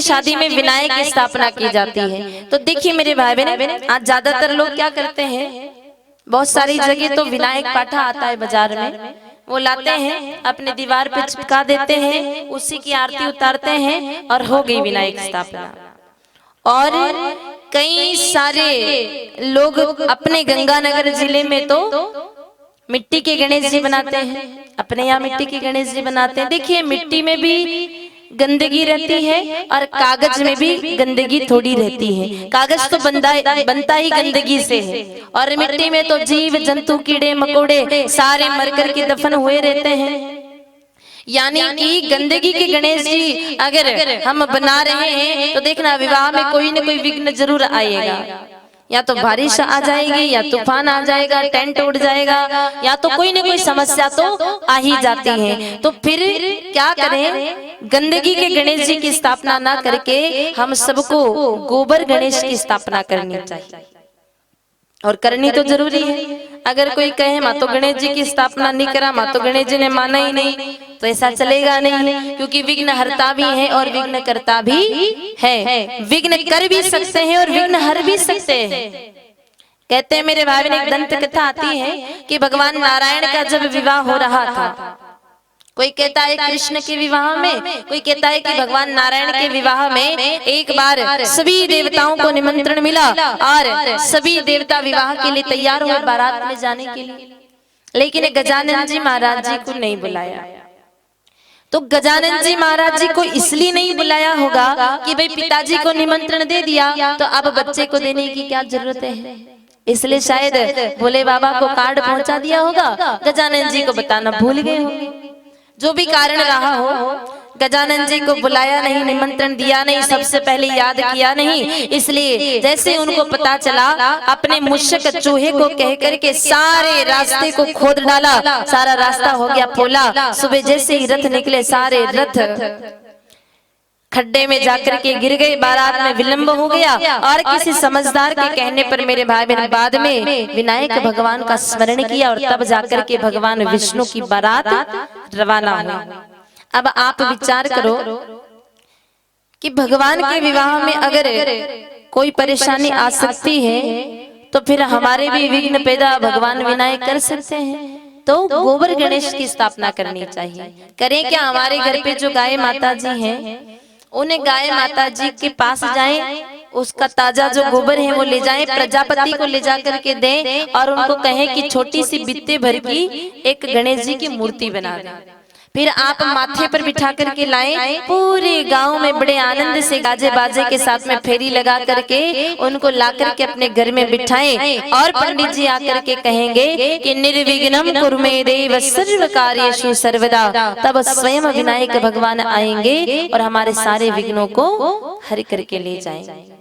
शादी में विनायक की स्थापना की जाती है। तो देखिए मेरे भाई बहन, आज ज्यादातर लोग क्या करते हैं, बहुत सारी जगह तो विनायक पाठा आता है बाजार में, वो लाते हैं अपने दीवार पे चिपका देते हैं, उसी की आरती उतारते हैं और हो गई विनायक स्थापना। और कई सारे लोग अपने गंगानगर जिले में तो मिट्टी के गणेश जी बनाते हैं, अपने यहाँ मिट्टी के गणेश जी बनाते हैं। देखिए मिट्टी में भी गंदगी रहती है और कागज में भी गंदगी थोड़ी रहती है। कागज तो बनता ही गंदगी से है, और मिट्टी में तो जीव जंतु कीड़े मकोड़े सारे मरकर के दफन हुए रहते हैं। यानी कि गंदगी के गणेश जी अगर हम बना रहे हैं तो देखना विवाह में कोई न कोई विघ्न जरूर आएगा, या तो बारिश आ जाएगी, या तूफान आ जाएगा, टेंट उड़ जाएगा, या तो कोई न कोई समस्या तो आ ही जाती है। तो फिर क्या करें, गंदगी के गणेश जी की स्थापना ना करके हम सबको गोबर गणेश की स्थापना करनी चाहिए, और करनी तो जरूरी है। अगर कोई कहे माँ तो गणेश जी की स्थापना नहीं करा, माँ तो गणेश जी ने माना ही नहीं, तो ऐसा चलेगा नहीं, क्योंकि विघ्न हरता भी है और विघ्न करता भी है। विघ्न कर भी सकते हैं और विघ्न हर भी सकते हैं। कहते हैं मेरे भाई ने एक दंत कथा आती है कि भगवान नारायण का जब विवाह हो रहा था, कोई कहता है कृष्ण के विवाह में, कोई कहता है कि भगवान नारायण के विवाह में एक बार सभी देवताओं को निमंत्रण मिला और सभी देवता विवाह के लिए तैयार हुए बारात में जाने के लिए, लेकिन गजानन जी महाराज जी को नहीं बुलाया। तो गजानन जी महाराज जी को इसलिए नहीं बुलाया होगा कि भाई पिताजी को निमंत्रण दे दिया तो अब बच्चे को देने की क्या जरूरत है, इसलिए शायद भोले बाबा को कार्ड पहुंचा दिया होगा, गजानन जी को बताना भूल गए होंगे। जो भी कारण रहा हो, गजानन जी को बुलाया नहीं, निमंत्रण दिया नहीं, सबसे पहले याद किया नहीं, इसलिए जैसे उनको पता चला अपने मुश्क चूहे को कह करके सारे रास्ते को खोद डाला, सारा रास्ता हो गया पोला। सुबह जैसे ही रथ निकले सारे रथ खड्डे में जाकर के गिर गए, बारात में विलंब हो गया, और किसी समझदार के कहने पर मेरे भाई बहन बाद में विनायक भगवान का स्मरण किया और तब जाकर के भगवान विष्णु की बारात रवाना हुई। अब आप विचार करो कि भगवान के विवाह में अगर कोई परेशानी आ सकती है तो फिर हमारे भी विघ्न पैदा भगवान विनायक कर सकते हैं। तो गोबर गणेश की स्थापना करनी चाहिए। करें क्या, हमारे घर पे जो गाय माता जी हैं उन्हें गाय माता जी के पास जाएं, उसका ताजा जो गोबर है वो ले जाएं, प्रजापति को ले जा करके दें और उनको कहें कि छोटी सी बित्ते भर की एक गणेश जी की मूर्ति बना दें। फिर आप माथे पर बिठा करके लाएं, पूरे गांव में बड़े आनंद से गाजे बाजे के साथ में फेरी लगा करके उनको ला करके अपने घर में बिठाएं, और पंडित जी आकर के कहेंगे कि निर्विघ्नं कुरु मे देव सर्व कार्येषु सर्वदा, तब स्वयं विनायक भगवान आएंगे और हमारे सारे विघ्नों को हर करके ले जाएंगे।